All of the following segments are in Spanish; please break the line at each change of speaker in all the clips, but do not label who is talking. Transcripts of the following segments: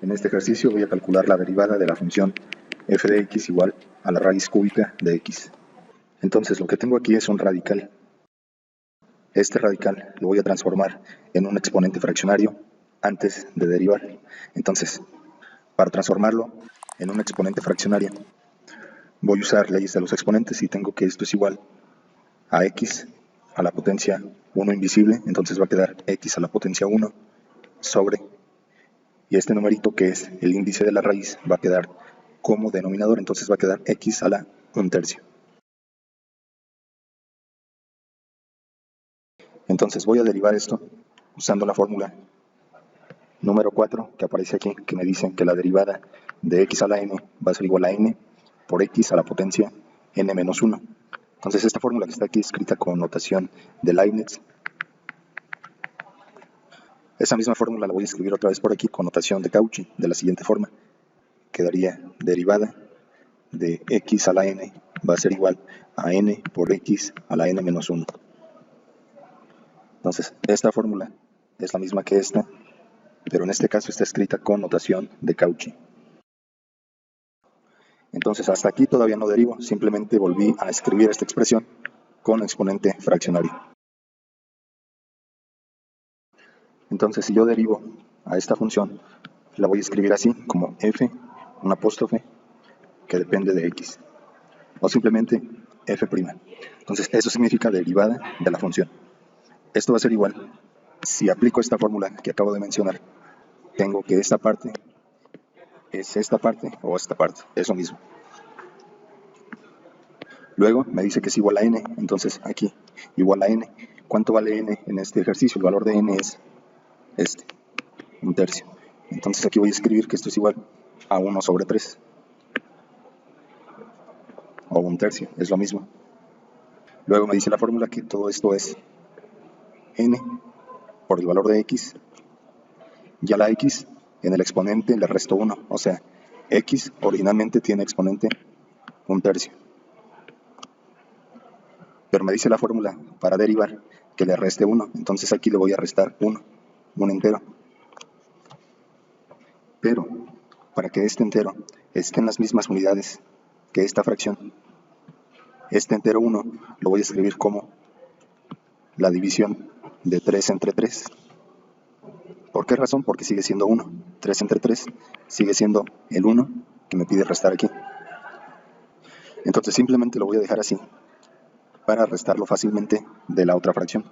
En este ejercicio voy a calcular la derivada de la función f de x igual a la raíz cúbica de x. Entonces lo que tengo aquí es un radical. Este radical lo voy a transformar en un exponente fraccionario antes de derivar. Entonces, para transformarlo en un exponente fraccionario, voy a usar leyes de los exponentes y tengo que esto es igual a x a la potencia 1 invisible, entonces va a quedar x a la potencia 1 sobre, y este numerito que es el índice de la raíz va a quedar como denominador, entonces va a quedar x a la 1/3. Entonces voy a derivar esto usando la fórmula número 4 que aparece aquí, que me dice que la derivada de x a la n va a ser igual a n por x a la potencia n menos 1. Entonces esta fórmula que está aquí escrita con notación de Leibniz, esa misma fórmula la voy a escribir otra vez por aquí con notación de Cauchy de la siguiente forma. Quedaría derivada de x a la n va a ser igual a n por x a la n menos 1. Entonces esta fórmula es la misma que esta, pero en este caso está escrita con notación de Cauchy. Entonces hasta aquí todavía no derivo, simplemente volví a escribir esta expresión con exponente fraccionario. Entonces si yo derivo a esta función, la voy a escribir así, como f, un apóstrofe, que depende de x, o simplemente f'. Entonces eso significa derivada de la función. Esto va a ser igual, si aplico esta fórmula que acabo de mencionar, tengo que esta parte es esta parte o esta parte, es lo mismo. Luego me dice que es igual a n, entonces aquí igual a n. ¿Cuánto vale n en este ejercicio? El valor de n es este, 1/3. Entonces aquí voy a escribir que esto es igual a 1 sobre 3. O 1/3, es lo mismo. Luego me dice la fórmula que todo esto es n por el valor de x. Y a la x en el exponente le resto 1. O sea, x originalmente tiene exponente 1/3. Pero me dice la fórmula para derivar que le reste 1. Entonces aquí le voy a restar 1, un entero. Pero para que este entero esté en las mismas unidades que esta fracción, este entero 1 lo voy a escribir como la división de 3 entre 3. ¿Por qué razón? Porque sigue siendo 1. 3 entre 3 sigue siendo el 1 que me pide restar aquí. Entonces simplemente lo voy a dejar así para restarlo fácilmente de la otra fracción.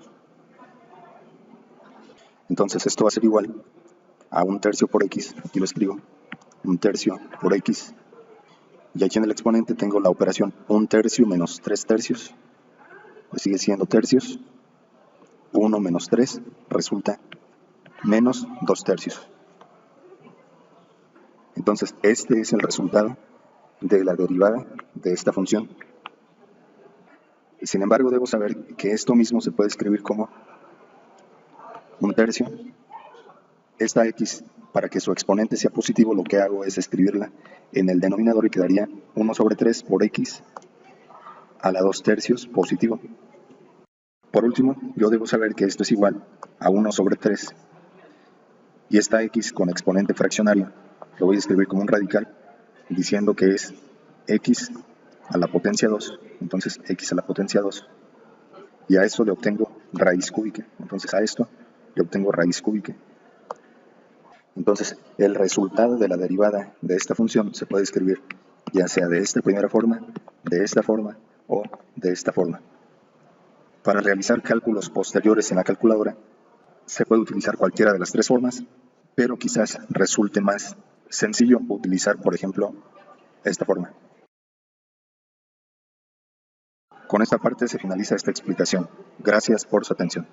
Entonces esto va a ser igual a 1/3 por x, aquí lo escribo, 1/3 por x, y aquí en el exponente tengo la operación 1/3 menos 3/3, pues sigue siendo tercios, 1 menos 3 resulta menos 2/3. Entonces este es el resultado de la derivada de esta función. Sin embargo, debo saber que esto mismo se puede escribir como 1/3. Esta x, para que su exponente sea positivo, lo que hago es escribirla en el denominador y quedaría 1 sobre 3 por x a la 2/3 positivo. Por último, yo debo saber que esto es igual a 1 sobre 3. Y esta x con exponente fraccionario lo voy a escribir como un radical, diciendo que es x a la potencia 2. Entonces x a la potencia 2. Y a eso le obtengo raíz cúbica. Entonces a esto le obtengo raíz cúbica. Entonces el resultado de la derivada de esta función se puede escribir ya sea de esta primera forma, de esta forma o de esta forma. Para realizar cálculos posteriores en la calculadora se puede utilizar cualquiera de las tres formas, pero quizás resulte más sencillo utilizar, por ejemplo, esta forma. Con esta parte se finaliza esta explicación. Gracias por su atención.